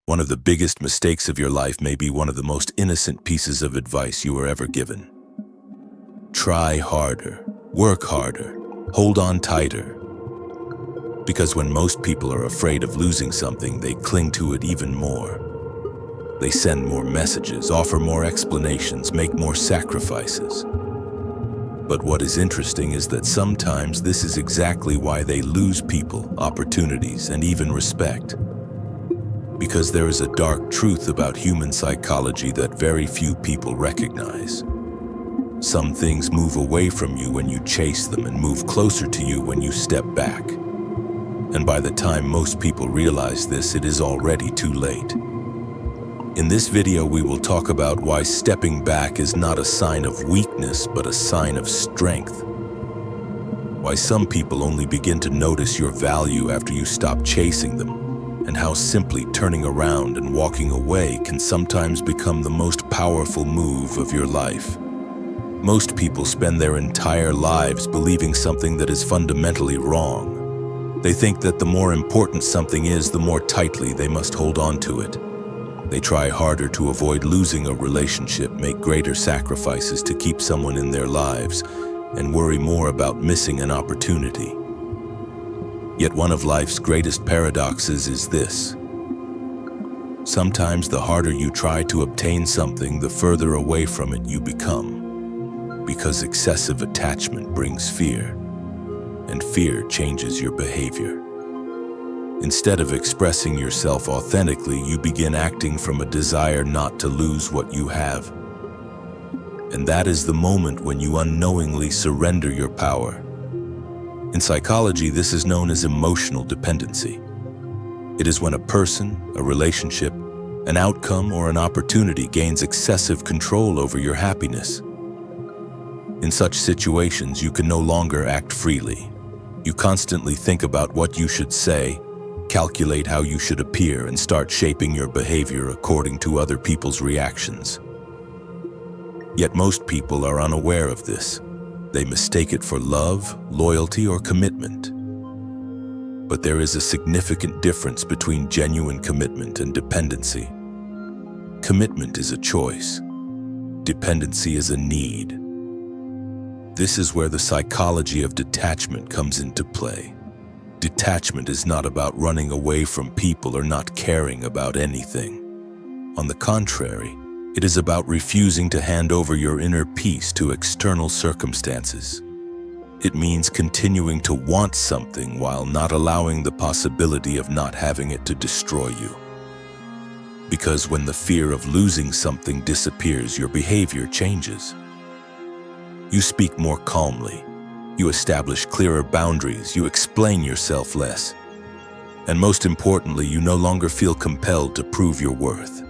One of the biggest mistakes of your life may be one of the most innocent pieces of advice you were ever given. Try harder, work harder, hold on tighter. Because when most people are afraid of losing something, they cling to it even more. They send more messages, offer more explanations, make more sacrifices. But what is interesting is that sometimes this is exactly why they lose people, opportunities, and even respect. Because there is a dark truth about human psychology that very few people recognize. Some things move away from you when you chase them and move closer to you when you step back. And by the time most people realize this, it is already too late. In this video, we will talk about why stepping back is not a sign of weakness, but a sign of strength. Why some people only begin to notice your value after you stop chasing them, and how simply turning around and walking away can sometimes become the most powerful move of your life. Most people spend their entire lives believing something that is fundamentally wrong. They think that the more important something is, the more tightly they must hold on to it. They try harder to avoid losing a relationship, make greater sacrifices to keep someone in their lives, and worry more about missing an opportunity. Yet one of life's greatest paradoxes is this. Sometimes the harder you try to obtain something, the further away from it you become. Because excessive attachment brings fear, and fear changes your behavior. Instead of expressing yourself authentically, you begin acting from a desire not to lose what you have. And that is the moment when you unknowingly surrender your power. In psychology, this is known as emotional dependency. It is when a person, a relationship, an outcome, or an opportunity gains excessive control over your happiness. In such situations, you can no longer act freely. You constantly think about what you should say, calculate how you should appear, and start shaping your behavior according to other people's reactions. Yet most people are unaware of this. They mistake it for love, loyalty, or commitment. But there is a significant difference between genuine commitment and dependency. Commitment is a choice. Dependency is a need. This is where the psychology of detachment comes into play. Detachment is not about running away from people or not caring about anything. On the contrary, it is about refusing to hand over your inner peace to external circumstances. It means continuing to want something while not allowing the possibility of not having it to destroy you. Because when the fear of losing something disappears, your behavior changes. You speak more calmly. You establish clearer boundaries. You explain yourself less. And most importantly, you no longer feel compelled to prove your worth.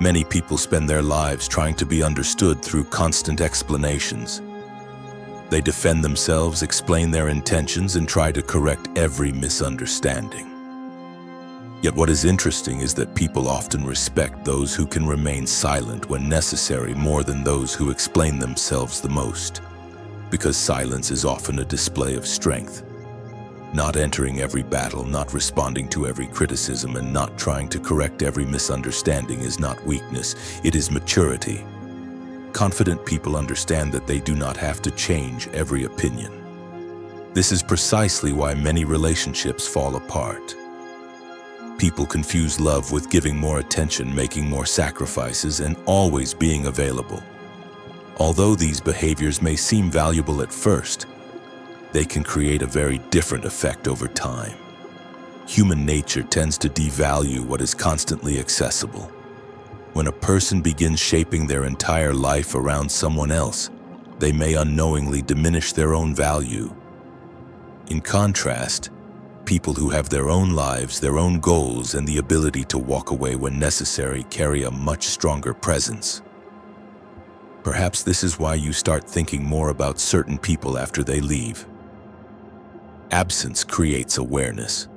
Many people spend their lives trying to be understood through constant explanations. They defend themselves, explain their intentions, and try to correct every misunderstanding. Yet what is interesting is that people often respect those who can remain silent when necessary more than those who explain themselves the most. Because silence is often a display of strength. Not entering every battle, not responding to every criticism, and not trying to correct every misunderstanding is not weakness, it is maturity. Confident people understand that they do not have to change every opinion. This is precisely why many relationships fall apart. People confuse love with giving more attention, making more sacrifices, and always being available. Although these behaviors may seem valuable at first, they can create a very different effect over time. Human nature tends to devalue what is constantly accessible. When a person begins shaping their entire life around someone else, they may unknowingly diminish their own value. In contrast, people who have their own lives, their own goals, and the ability to walk away when necessary carry a much stronger presence. Perhaps this is why you start thinking more about certain people after they leave. Absence creates awareness.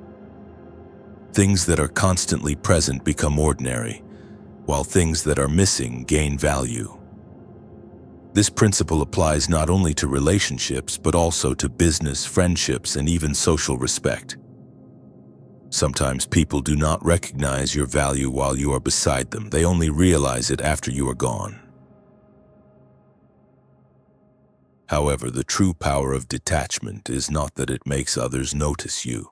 Things that are constantly present become ordinary, while things that are missing gain value. This principle applies not only to relationships, but also to business, friendships, and even social respect. Sometimes people do not recognize your value while you are beside them. They only realize it after you are gone. However, the true power of detachment is not that it makes others notice you.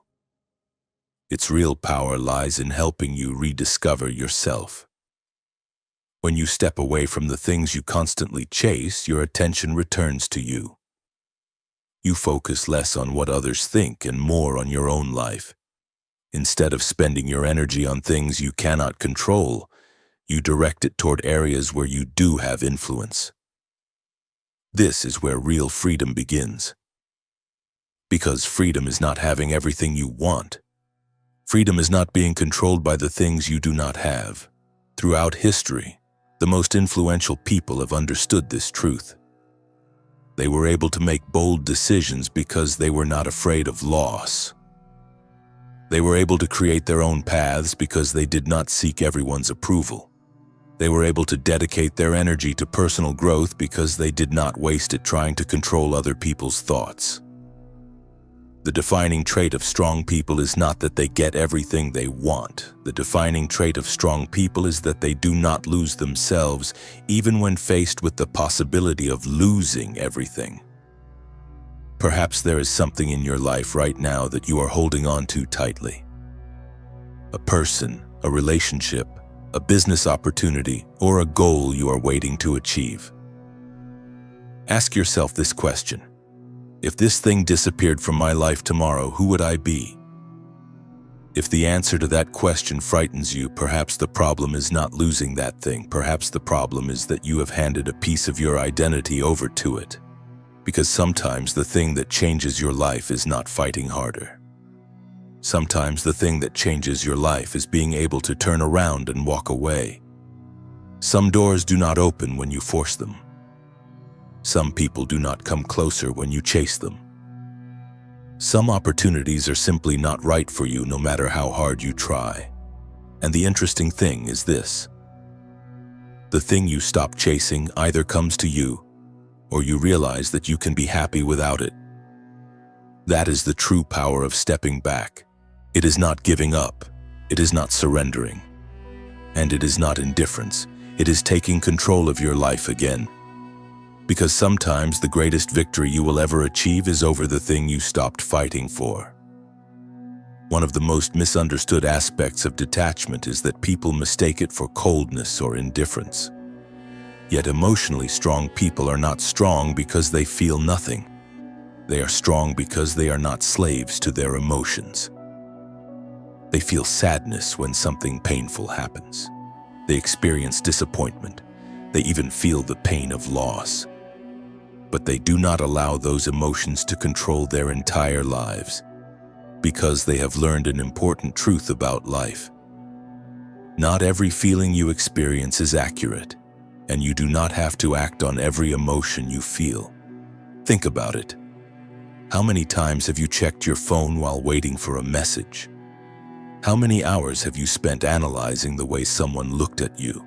Its real power lies in helping you rediscover yourself. When you step away from the things you constantly chase, your attention returns to you. You focus less on what others think and more on your own life. Instead of spending your energy on things you cannot control, you direct it toward areas where you do have influence. This is where real freedom begins. Because freedom is not having everything you want. Freedom is not being controlled by the things you do not have. Throughout history, the most influential people have understood this truth. They were able to make bold decisions because they were not afraid of loss. They were able to create their own paths because they did not seek everyone's approval. They were able to dedicate their energy to personal growth because they did not waste it trying to control other people's thoughts. The defining trait of strong people is not that they get everything they want. The defining trait of strong people is that they do not lose themselves, even when faced with the possibility of losing everything. Perhaps there is something in your life right now that you are holding on to tightly. A person, a relationship, a business opportunity, or a goal you are waiting to achieve. Ask yourself this question. If this thing disappeared from my life tomorrow, who would I be? If the answer to that question frightens you, perhaps the problem is not losing that thing. Perhaps the problem is that you have handed a piece of your identity over to it. Because sometimes the thing that changes your life is not fighting harder. Sometimes the thing that changes your life is being able to turn around and walk away. Some doors do not open when you force them. Some people do not come closer when you chase them. Some opportunities are simply not right for you no matter how hard you try. And the interesting thing is this. The thing you stop chasing either comes to you, or you realize that you can be happy without it. That is the true power of stepping back. It is not giving up. It is not surrendering. And it is not indifference. It is taking control of your life again. Because sometimes the greatest victory you will ever achieve is over the thing you stopped fighting for. One of the most misunderstood aspects of detachment is that people mistake it for coldness or indifference. Yet emotionally strong people are not strong because they feel nothing. They are strong because they are not slaves to their emotions. They feel sadness when something painful happens. They experience disappointment. They even feel the pain of loss. But they do not allow those emotions to control their entire lives, because they have learned an important truth about life. Not every feeling you experience is accurate, and you do not have to act on every emotion you feel. Think about it. How many times have you checked your phone while waiting for a message? How many hours have you spent analyzing the way someone looked at you?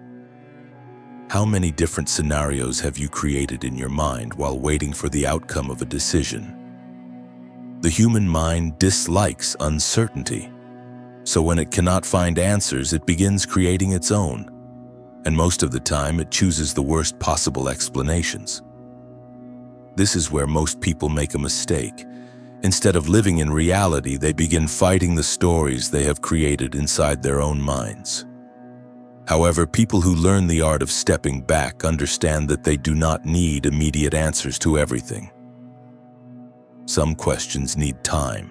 How many different scenarios have you created in your mind while waiting for the outcome of a decision? The human mind dislikes uncertainty. So when it cannot find answers, it begins creating its own. And most of the time, it chooses the worst possible explanations. This is where most people make a mistake. Instead of living in reality, they begin fighting the stories they have created inside their own minds. However, people who learn the art of stepping back understand that they do not need immediate answers to everything. Some questions need time.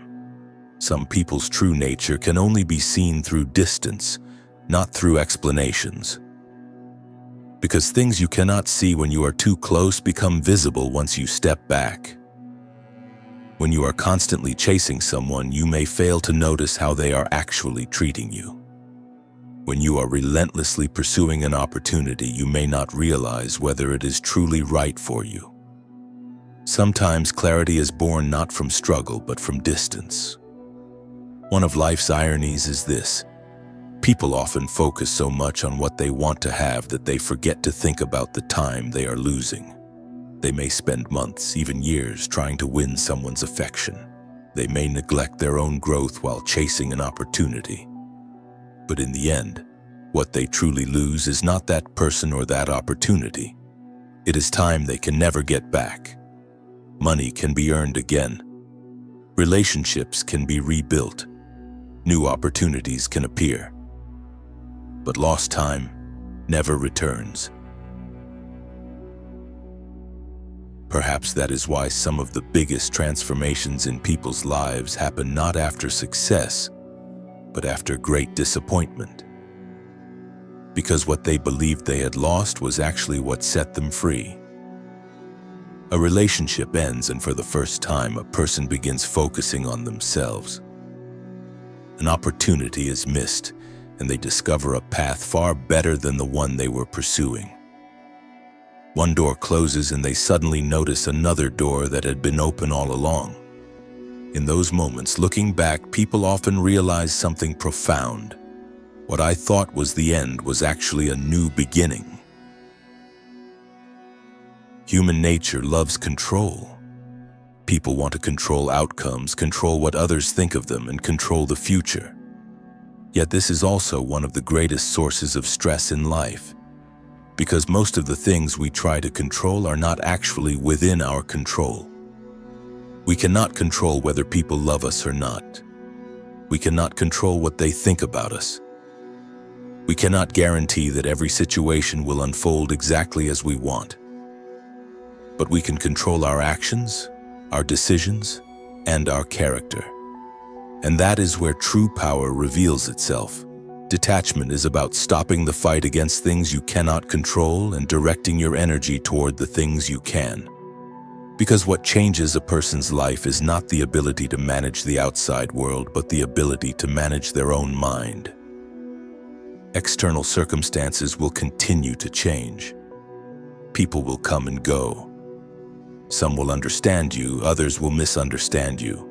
Some people's true nature can only be seen through distance, not through explanations. Because things you cannot see when you are too close become visible once you step back. When you are constantly chasing someone, you may fail to notice how they are actually treating you. When you are relentlessly pursuing an opportunity, you may not realize whether it is truly right for you. Sometimes clarity is born not from struggle, but from distance. One of life's ironies is this. People often focus so much on what they want to have that they forget to think about the time they are losing. They may spend months, even years, trying to win someone's affection. They may neglect their own growth while chasing an opportunity. But in the end, what they truly lose is not that person or that opportunity. It is time they can never get back. Money can be earned again. Relationships can be rebuilt. New opportunities can appear. But lost time never returns. Perhaps that is why some of the biggest transformations in people's lives happen not after success, but after great disappointment. Because what they believed they had lost was actually what set them free. A relationship ends, and for the first time, a person begins focusing on themselves. An opportunity is missed, and they discover a path far better than the one they were pursuing. One door closes and they suddenly notice another door that had been open all along. In those moments, looking back, people often realize something profound. What I thought was the end was actually a new beginning. Human nature loves control. People want to control outcomes, control what others think of them, and control the future. Yet this is also one of the greatest sources of stress in life, because most of the things we try to control are not actually within our control. We cannot control whether people love us or not. We cannot control what they think about us. We cannot guarantee that every situation will unfold exactly as we want. But we can control our actions, our decisions, and our character. And that is where true power reveals itself. Detachment is about stopping the fight against things you cannot control and directing your energy toward the things you can. Because what changes a person's life is not the ability to manage the outside world, but the ability to manage their own mind. External circumstances will continue to change. People will come and go. Some will understand you, others will misunderstand you.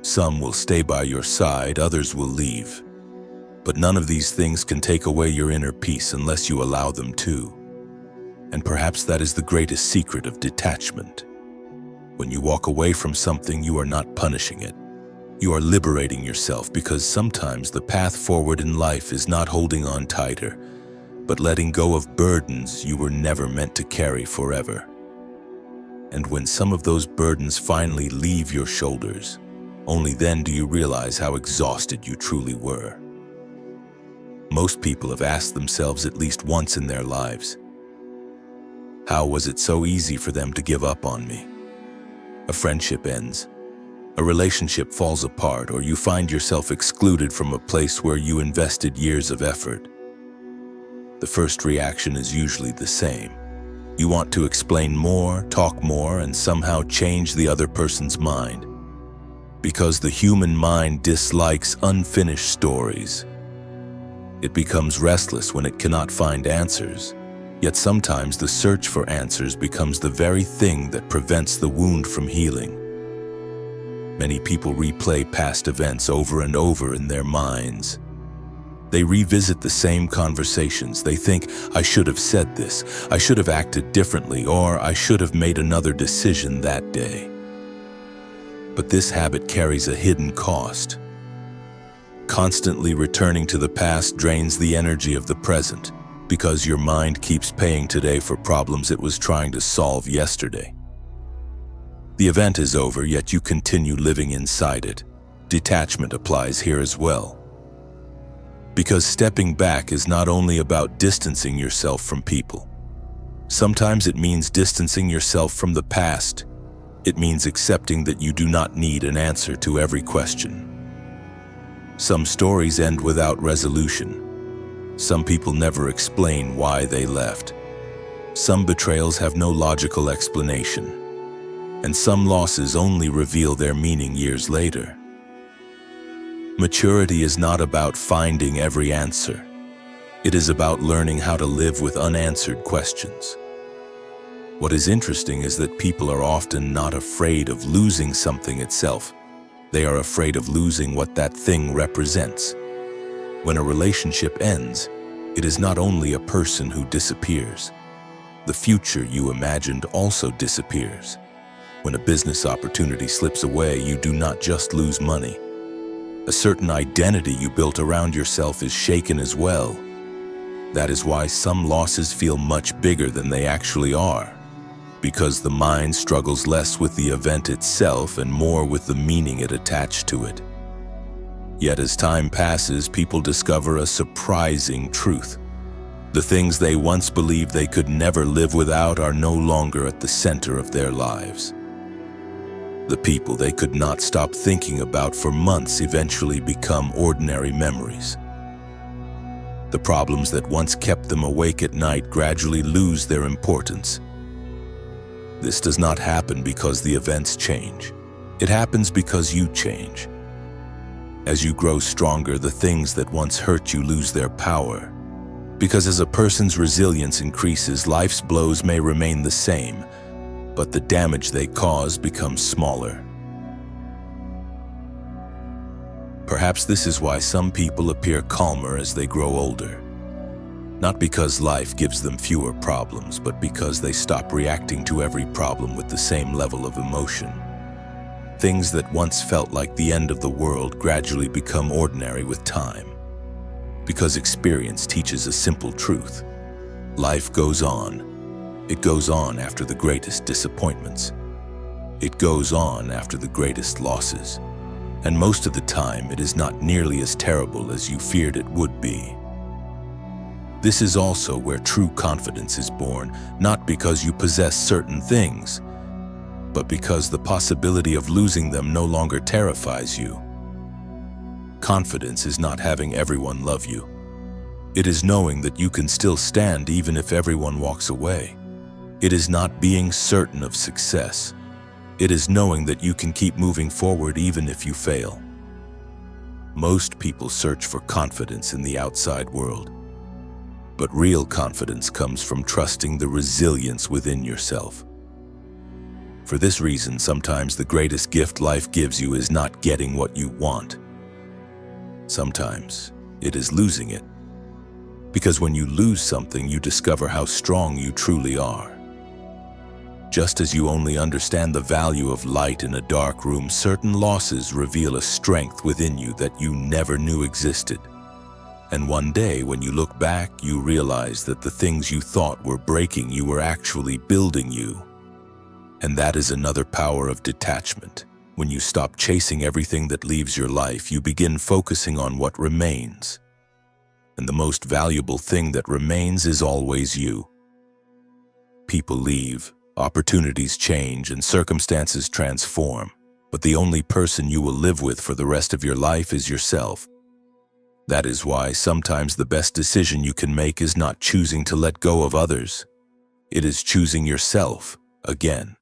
Some will stay by your side, others will leave. But none of these things can take away your inner peace unless you allow them to. And perhaps that is the greatest secret of detachment. When you walk away from something, you are not punishing it. You are liberating yourself, because sometimes the path forward in life is not holding on tighter, but letting go of burdens you were never meant to carry forever. And when some of those burdens finally leave your shoulders, only then do you realize how exhausted you truly were. Most people have asked themselves at least once in their lives, how was it so easy for them to give up on me? A friendship ends, a relationship falls apart, or you find yourself excluded from a place where you invested years of effort. The first reaction is usually the same. You want to explain more, talk more, and somehow change the other person's mind. Because the human mind dislikes unfinished stories. It becomes restless when it cannot find answers. Yet sometimes the search for answers becomes the very thing that prevents the wound from healing. Many people replay past events over and over in their minds. They revisit the same conversations. They think, I should have said this, I should have acted differently, or I should have made another decision that day. But this habit carries a hidden cost. Constantly returning to the past drains the energy of the present, because your mind keeps paying today for problems it was trying to solve yesterday. The event is over, yet you continue living inside it. Detachment applies here as well. Because stepping back is not only about distancing yourself from people. Sometimes it means distancing yourself from the past. It means accepting that you do not need an answer to every question. Some stories end without resolution. Some people never explain why they left. Some betrayals have no logical explanation. And some losses only reveal their meaning years later. Maturity is not about finding every answer. It is about learning how to live with unanswered questions. What is interesting is that people are often not afraid of losing something itself. They are afraid of losing what that thing represents. When a relationship ends, it is not only a person who disappears. The future you imagined also disappears. When a business opportunity slips away, you do not just lose money. A certain identity you built around yourself is shaken as well. That is why some losses feel much bigger than they actually are, because the mind struggles less with the event itself and more with the meaning it attached to it. Yet as time passes, people discover a surprising truth. The things they once believed they could never live without are no longer at the center of their lives. The people they could not stop thinking about for months eventually become ordinary memories. The problems that once kept them awake at night gradually lose their importance. This does not happen because the events change. It happens because you change. As you grow stronger, the things that once hurt you lose their power. Because as a person's resilience increases, life's blows may remain the same, but the damage they cause becomes smaller. Perhaps this is why some people appear calmer as they grow older. Not because life gives them fewer problems, but because they stop reacting to every problem with the same level of emotion. Things that once felt like the end of the world gradually become ordinary with time. Because experience teaches a simple truth. Life goes on. It goes on after the greatest disappointments. It goes on after the greatest losses. And most of the time, it is not nearly as terrible as you feared it would be. This is also where true confidence is born, not because you possess certain things, but because the possibility of losing them no longer terrifies you. Confidence is not having everyone love you. It is knowing that you can still stand even if everyone walks away. It is not being certain of success. It is knowing that you can keep moving forward even if you fail. Most people search for confidence in the outside world. But real confidence comes from trusting the resilience within yourself. For this reason, sometimes the greatest gift life gives you is not getting what you want. Sometimes it is losing it. Because when you lose something, you discover how strong you truly are. Just as you only understand the value of light in a dark room, certain losses reveal a strength within you that you never knew existed. And one day, when you look back, you realize that the things you thought were breaking you were actually building you. And that is another power of detachment. When you stop chasing everything that leaves your life, you begin focusing on what remains. And the most valuable thing that remains is always you. People leave. Opportunities change and circumstances transform, but the only person you will live with for the rest of your life is yourself. That is why sometimes the best decision you can make is not choosing to let go of others. It is choosing yourself again.